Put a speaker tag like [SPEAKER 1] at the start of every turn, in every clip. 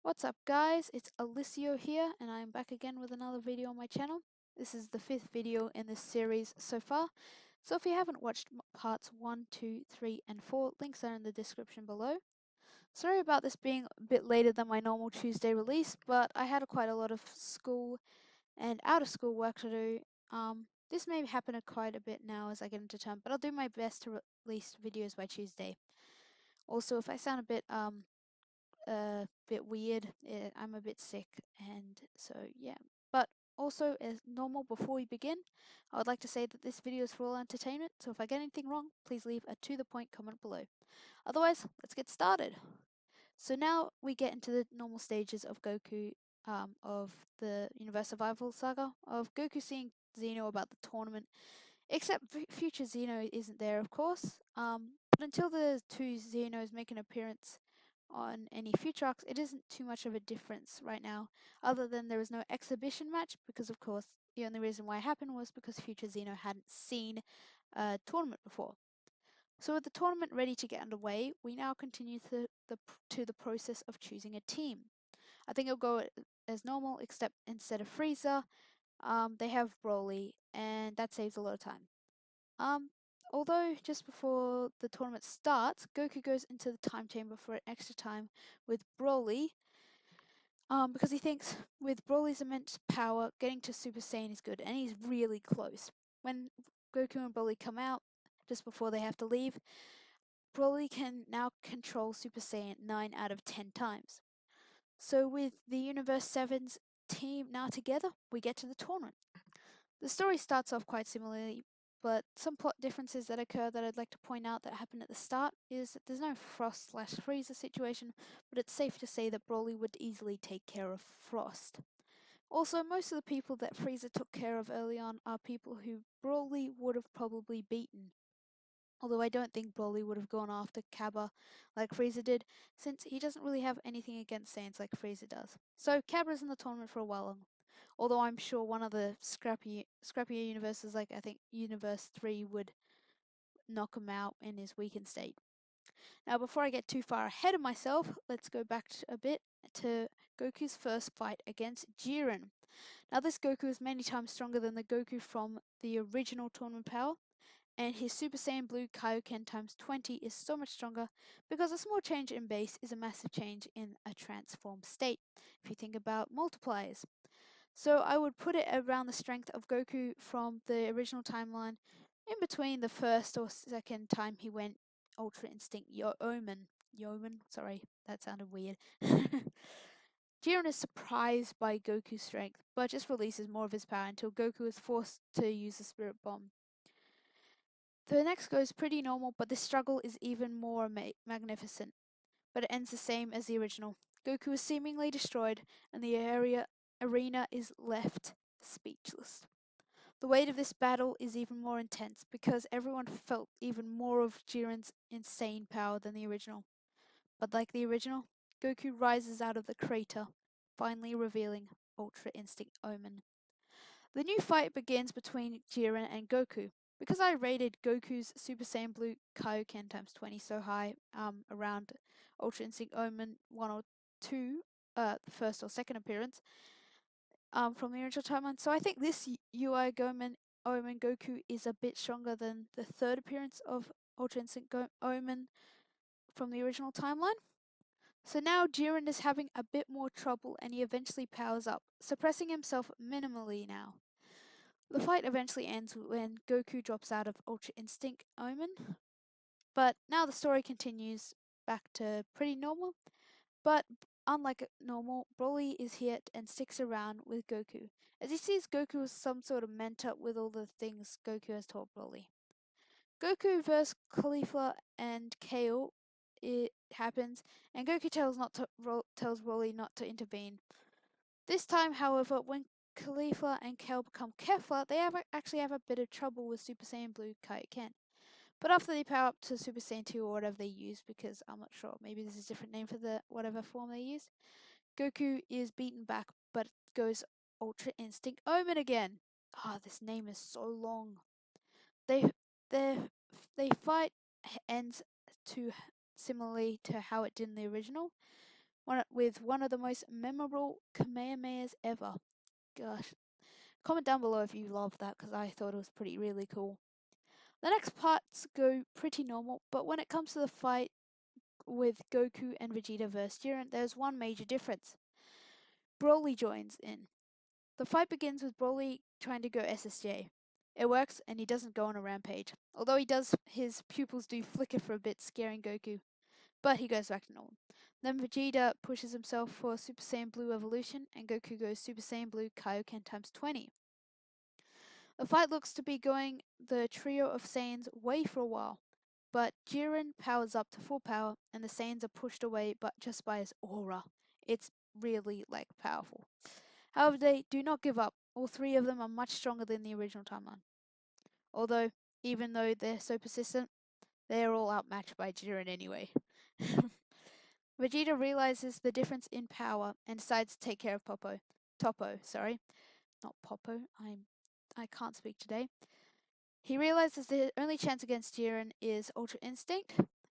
[SPEAKER 1] What's up guys, it's Alicio here and I'm back again with another video on my channel. This is the 5th video in this series so far, so if you haven't watched parts 1, 2, 3 and 4, links are in the description below. Sorry about this being a bit later than my normal Tuesday release, but I had quite a lot of school and out of school work to do. This may happen quite a bit now as I get into term, but I'll do my best to release videos by Tuesday. Also, if I sound a bit weird. I'm a bit sick, and so yeah. But also, as normal, before we begin, I would like to say that this video is for all entertainment, so if I get anything wrong, please leave a to-the-point comment below. Otherwise, let's get started. So now we get into the normal stages of Goku, of the Universe Survival Saga, of Goku seeing Xeno about the tournament, except future Xeno isn't there, of course. But until the two Xenos make an appearance on any future arcs, it isn't too much of a difference right now, other than there is no exhibition match, because of course the only reason why it happened was because future Xeno hadn't seen a tournament before. So with the tournament ready to get underway, we now continue to the process of choosing a team. I think it'll go as normal, except instead of Frieza, they have Broly, and that saves a lot of time. Um, Although just before the tournament starts, Goku goes into the time chamber for an extra time with Broly, because he thinks with Broly's immense power, getting to Super Saiyan is good, and he's really close. When Goku and Broly come out, just before they have to leave, Broly can now control Super Saiyan 9 out of 10 times. So with the Universe 7's team now together, we get to the tournament. The story starts off quite similarly, but some plot differences that occur that I'd like to point out that happen at the start is that there's no Frost/Freezer situation, but it's safe to say that Broly would easily take care of Frost. Also, most of the people that Frieza took care of early on are people who Broly would have probably beaten. Although I don't think Broly would have gone after Cabba like Frieza did, since he doesn't really have anything against Saiyans like Frieza does. So Cabba's in the tournament for a while, although I'm sure one of the scrappier universes, like I think Universe 3, would knock him out in his weakened state. Now, before I get too far ahead of myself, let's go back a bit to Goku's first fight against Jiren. Now, this Goku is many times stronger than the Goku from the original Tournament Power, and his Super Saiyan Blue Kaioken times 20 is so much stronger because a small change in base is a massive change in a transformed state, if you think about multipliers. So I would put it around the strength of Goku from the original timeline, in between the first or second time he went Ultra Instinct Omen. Yeoman? Sorry, that sounded weird. Jiren is surprised by Goku's strength, but just releases more of his power until Goku is forced to use the Spirit Bomb. The next goes pretty normal, but this struggle is even more magnificent. But it ends the same as the original. Goku is seemingly destroyed, and the arena is left speechless. The weight of this battle is even more intense because everyone felt even more of Jiren's insane power than the original. But like the original, Goku rises out of the crater, finally revealing Ultra Instinct Omen. The new fight begins between Jiren and Goku. Because I rated Goku's Super Saiyan Blue Kaioken times 20 so high, around Ultra Instinct Omen 1 or 2, the first or second appearance, from the original timeline. So I think this UI Omen Goku is a bit stronger than the third appearance of Ultra Instinct Omen from the original timeline. So now Jiren is having a bit more trouble and he eventually powers up, suppressing himself minimally now. The fight eventually ends when Goku drops out of Ultra Instinct Omen, but now the story continues back to pretty normal, but unlike normal, Broly is here and sticks around with Goku, as he sees Goku as some sort of mentor with all the things Goku has taught Broly. Goku vs. Caulifla and Kale, it happens, and Goku tells Broly not to intervene. This time, however, when Caulifla and Kale become Kefla, they actually have a bit of trouble with Super Saiyan Blue Kaioken. But after they power up to Super Saiyan 2 or whatever they use, because I'm not sure, maybe there's a different name for the whatever form they use, Goku is beaten back, but goes Ultra Instinct Omen again. This name is so long. They they they fight ends to similarly to how it did in the original, with one of the most memorable Kamehamehas ever. Gosh, comment down below if you love that because I thought it was really cool. The next parts go pretty normal, but when it comes to the fight with Goku and Vegeta versus Jiren, there's one major difference. Broly joins in. The fight begins with Broly trying to go SSJ. It works and he doesn't go on a rampage, although his pupils do flicker for a bit, scaring Goku, but he goes back to normal. Then Vegeta pushes himself for Super Saiyan Blue evolution and Goku goes Super Saiyan Blue Kaioken times 20. The fight looks to be going the trio of Saiyans way for a while, but Jiren powers up to full power and the Saiyans are pushed away but just by his aura. It's really powerful. However, they do not give up. All three of them are much stronger than the original timeline. Although, even though they're so persistent, they are all outmatched by Jiren anyway. Vegeta realizes the difference in power and decides to take care of Toppo, sorry. Not Popo, I can't speak today. He realizes the only chance against Jiren is Ultra Instinct,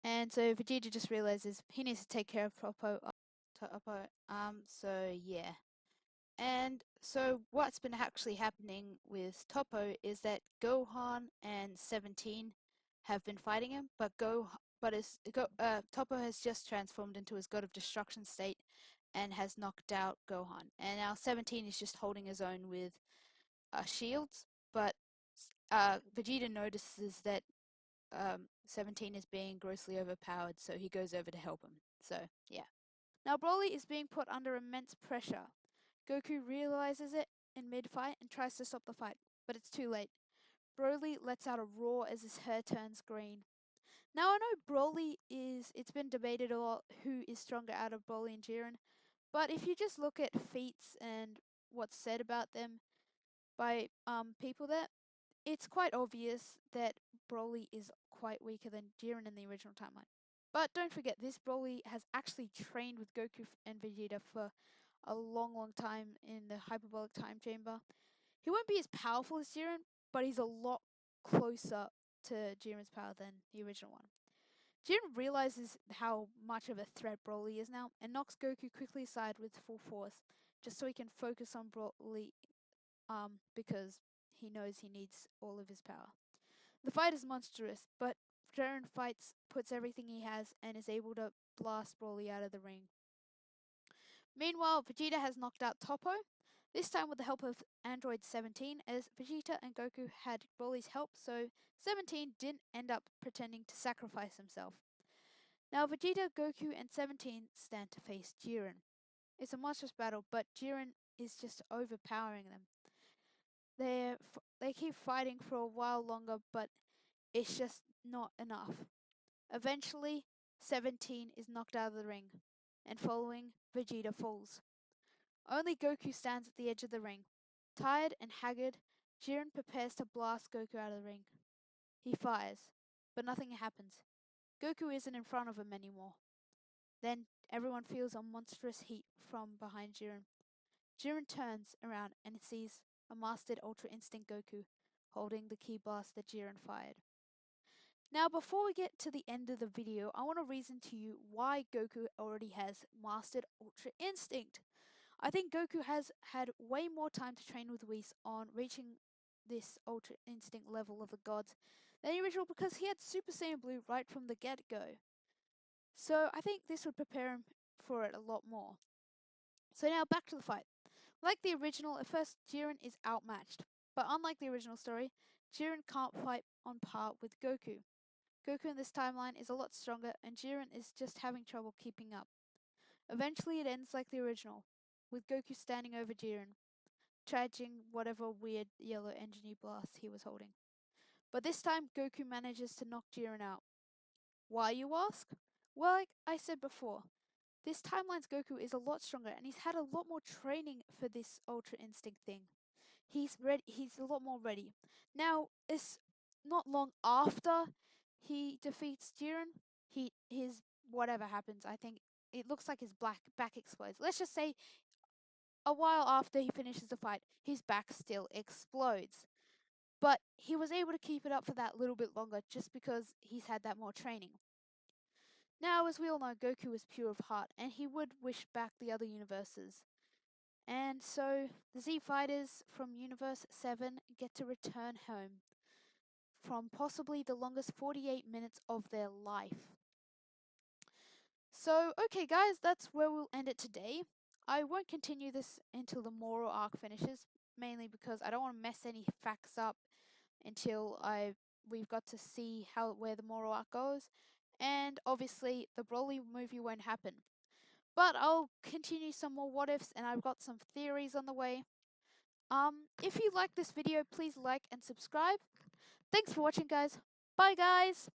[SPEAKER 1] and so Vegeta just realizes he needs to take care of Toppo. So yeah. And so what's been actually happening with Toppo is that Gohan and 17 have been fighting him, but Toppo has just transformed into his God of Destruction state and has knocked out Gohan. And now 17 is just holding his own with shields, but Vegeta notices that 17 is being grossly overpowered, so he goes over to help him. So, yeah. Now Broly is being put under immense pressure. Goku realizes it in mid-fight and tries to stop the fight, but it's too late. Broly lets out a roar as his hair turns green. Now I know it's been debated a lot who is stronger out of Broly and Jiren, but if you just look at feats and what's said about them by people there, it's quite obvious that Broly is quite weaker than Jiren in the original timeline. But don't forget, this Broly has actually trained with Goku and Vegeta for a long time in the hyperbolic time chamber. He won't be as powerful as Jiren, but he's a lot closer to Jiren's power than the original one. Jiren realizes how much of a threat Broly is now and knocks Goku quickly aside with full force, just so he can focus on Broly, because he knows he needs all of his power. The fight is monstrous, but Jiren puts everything he has, and is able to blast Broly out of the ring. Meanwhile, Vegeta has knocked out Toppo, this time with the help of Android 17, as Vegeta and Goku had Broly's help, so 17 didn't end up pretending to sacrifice himself. Now Vegeta, Goku, and 17 stand to face Jiren. It's a monstrous battle, but Jiren is just overpowering them. They keep fighting for a while longer, but it's just not enough. Eventually, 17 is knocked out of the ring, and following, Vegeta falls. Only Goku stands at the edge of the ring. Tired and haggard, Jiren prepares to blast Goku out of the ring. He fires, but nothing happens. Goku isn't in front of him anymore. Then everyone feels a monstrous heat from behind Jiren. Jiren turns around and sees a mastered Ultra Instinct Goku holding the key blast that Jiren fired. Now, before we get to the end of the video, I want to reason to you why Goku already has mastered Ultra Instinct. I think Goku has had way more time to train with Whis on reaching this Ultra Instinct level of the gods than the original, because he had Super Saiyan Blue right from the get-go. So I think this would prepare him for it a lot more. So now back to the fight. Like the original, at first Jiren is outmatched, but unlike the original story, Jiren can't fight on par with Goku. Goku in this timeline is a lot stronger, and Jiren is just having trouble keeping up. Eventually it ends like the original, with Goku standing over Jiren, charging whatever weird yellow engineer blast he was holding. But this time Goku manages to knock Jiren out. Why, you ask? Well, like I said before, this timeline's Goku is a lot stronger, and he's had a lot more training for this Ultra Instinct thing. He's a lot more ready. Now, it's not long after he defeats Jiren, his whatever happens, I think it looks like his back explodes. Let's just say a while after he finishes the fight, his back still explodes. But he was able to keep it up for that little bit longer just because he's had that more training. Now, as we all know, Goku is pure of heart, and he would wish back the other universes. And so, the Z Fighters from Universe 7 get to return home from possibly the longest 48 minutes of their life. So, okay guys, that's where we'll end it today. I won't continue this until the Moro arc finishes, mainly because I don't want to mess any facts up until we've got to see where the Moro arc goes, and obviously the Broly movie won't happen. But I'll continue some more what ifs, and I've got some theories on the way. If you like this video, please like and subscribe. Thanks for watching, guys. Bye, guys.